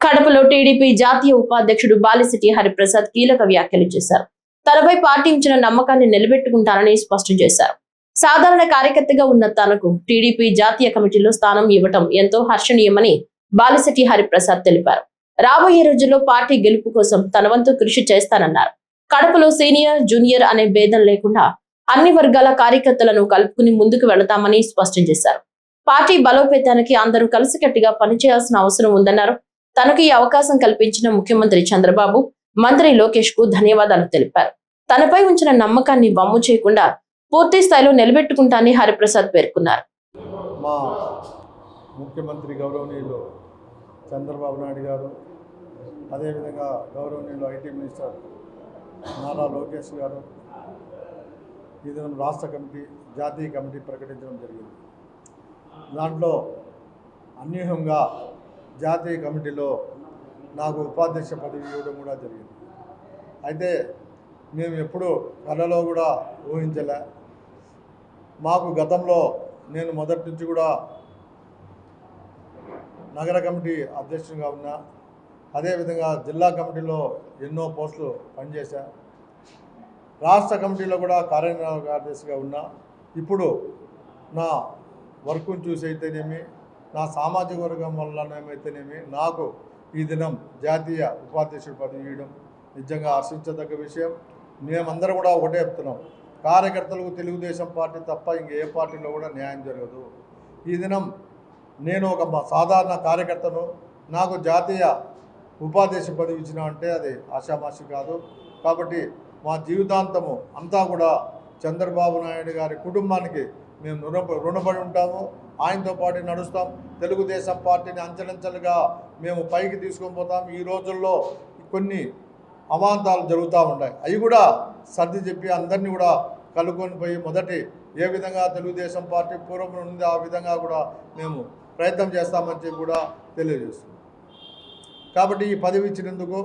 కడపలో టీడీపీ జాతీయ ఉపాధ్యక్షుడు బాలిశెట్టి హరిప్రసాద్ కీలక వ్యాఖ్యలు చేశారు. తనపై పార్టీ ఇచ్చిన నమ్మకాన్ని నిలబెట్టుకుంటానని స్పష్టం చేశారు. సాధారణ కార్యకర్తగా ఉన్న తనకు టీడీపీ జాతీయ కమిటీలో స్థానం ఇవ్వటం ఎంతో హర్షణీయమని బాలిశెట్టి హరిప్రసాద్ తెలిపారు. రాబోయే రోజుల్లో పార్టీ గెలుపు కోసం తన వంతు కృషి చేస్తానన్నారు. కడపలో సీనియర్ జూనియర్ అనే భేదం లేకుండా అన్ని వర్గాల కార్యకర్తలను కలుపుకుని ముందుకు వెళతామని స్పష్టం చేశారు. పార్టీ బలోపేతానికి అందరూ కలిసికట్టుగా పనిచేయాల్సిన అవసరం ఉందన్నారు. తనకు ఈ అవకాశం కల్పించిన ముఖ్యమంత్రి చంద్రబాబు, మంత్రి లోకేష్ కు ధన్యవాదాలు తెలిపారు. తనపై ఉంచిన నమ్మకాన్ని వమ్ము చేయకుండా పూర్తి స్థాయిలో నిలబెట్టుకుంటానని హరిప్రసాద్ పేర్కొన్నారు. మా ముఖ్యమంత్రి గౌరవనీయులు చంద్రబాబు నాయుడు గారు, అదేవిధంగా గౌరవనీయులు ఐటీ మినిస్టర్ నారా లోకేష్ గారు ఈ దినం రాష్ట్ర కమిటీ, జాతీయ కమిటీ ప్రకటించడం జరిగింది. దాంట్లో అన్యూహంగా జాతీయ కమిటీలో నాకు ఉపాధ్యక్ష పదవి ఇవ్వడం కూడా జరిగింది. అయితే మేము ఎప్పుడూ కళలో కూడా ఊహించలే. మాకు గతంలో నేను మొదటి నుంచి కూడా నగర కమిటీ అధ్యక్షునిగా ఉన్నా, అదేవిధంగా జిల్లా కమిటీలో ఎన్నో పోస్టులు పనిచేశా, రాష్ట్ర కమిటీలో కూడా కార్యనిర్వాహక కార్యదర్శిగా ఉన్నా. ఇప్పుడు నా వర్క్ను చూసి అయితేనేమి, నా సామాజిక వర్గం వల్లనేమైతేనేమి నాకు ఈ దినం జాతీయ ఉపాధ్యక్షుడి పదవి ఇవ్వడం నిజంగా హర్షించదగ్గ విషయం. మేమందరం కూడా ఒకటే చెప్తున్నాం, కార్యకర్తలకు తెలుగుదేశం పార్టీ తప్ప ఇంకే పార్టీలో కూడా న్యాయం జరగదు. ఈ దినం నేను ఒక సాధారణ కార్యకర్తను, నాకు జాతీయ ఉపాధ్యక్ష పదవి ఇచ్చిన అంటే అది ఆషామాషి కాదు. కాబట్టి మా జీవితాంతము అంతా కూడా చంద్రబాబు నాయుడు గారి కుటుంబానికి మేము రుణపడి ఉంటాము. ఆయనతో పాటు నడుస్తాం. తెలుగుదేశం పార్టీని అంచెలంచెలుగా మేము పైకి తీసుకొని పోతాం. ఈ రోజుల్లో కొన్ని అవాంతాలు జరుగుతూ ఉన్నాయి, అవి కూడా సర్ది చెప్పి అందరినీ కూడా కలుకొని పోయి మొదటి ఏ విధంగా తెలుగుదేశం పార్టీ పూర్వం ఉంది ఆ విధంగా కూడా మేము ప్రయత్నం చేస్తామని చెప్పి కూడా తెలియజేస్తున్నాం. కాబట్టి ఈ పదవి ఇచ్చినందుకు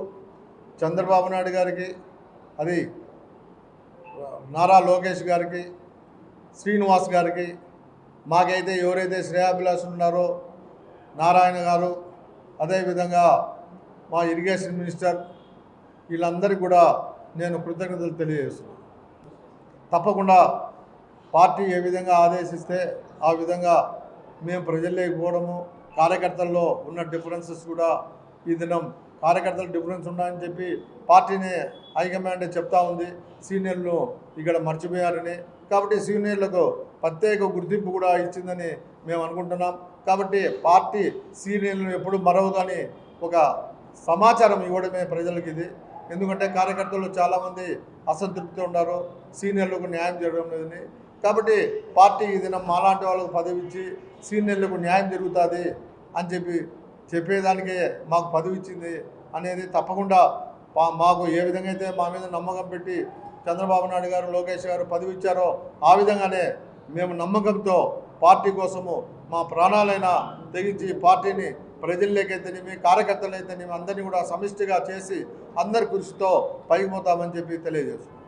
చంద్రబాబు నాయుడు గారికి, అది నారా లోకేష్ గారికి, శ్రీనివాస్ గారికి, మాకైతే ఎవరైతే శ్రేయాభిలాషులు ఉన్నారో నారాయణ గారు, అదేవిధంగా మా ఇరిగేషన్ మినిస్టర్, వీళ్ళందరికీ కూడా నేను కృతజ్ఞతలు తెలియజేస్తున్నాను. తప్పకుండా పార్టీ ఏ విధంగా ఆదేశిస్తే ఆ విధంగా మేము ప్రజల్లోకి పోవడము, కార్యకర్తల్లో ఉన్న డిఫరెన్సెస్ కూడా ఈ దినం కార్యకర్తలు డిఫరెన్స్ ఉన్నాయని చెప్పి పార్టీని హైకమాండ్ చెప్తా ఉంది. సీనియర్లు ఇక్కడ మర్చిపోయారని, కాబట్టి సీనియర్లకు ప్రత్యేక గుర్తింపు కూడా ఇచ్చిందని మేము అనుకుంటున్నాం. కాబట్టి పార్టీ సీనియర్లను ఎప్పుడు మరవదని ఒక సమాచారం ఇవ్వడమే ప్రజలకు ఇది. ఎందుకంటే కార్యకర్తలు చాలామంది అసంతృప్తి ఉన్నారు, సీనియర్లకు న్యాయం జరగడం లేదని. కాబట్టి పార్టీ ఈ దినం మాలాంటి వాళ్ళకు పదవి ఇచ్చి సీనియర్లకు న్యాయం జరుగుతుంది అని చెప్పేదానికే మాకు పదవి ఇచ్చింది అనేది తప్పకుండా మాకు ఏ విధంగా అయితే మా మీద నమ్మకం పెట్టి చంద్రబాబు నాయుడు గారు, లోకేష్ గారు పదవి ఇచ్చారో ఆ విధంగానే మేము నమ్మకంతో పార్టీ కోసము మా ప్రాణాలైనా తెగించి పార్టీని ప్రజల్లోకైతేనేమి, కార్యకర్తలైతేనేమి అందరినీ కూడా సమిష్టిగా చేసి అందరి కృషితో పైకి పోతామని చెప్పి తెలియజేస్తున్నాం.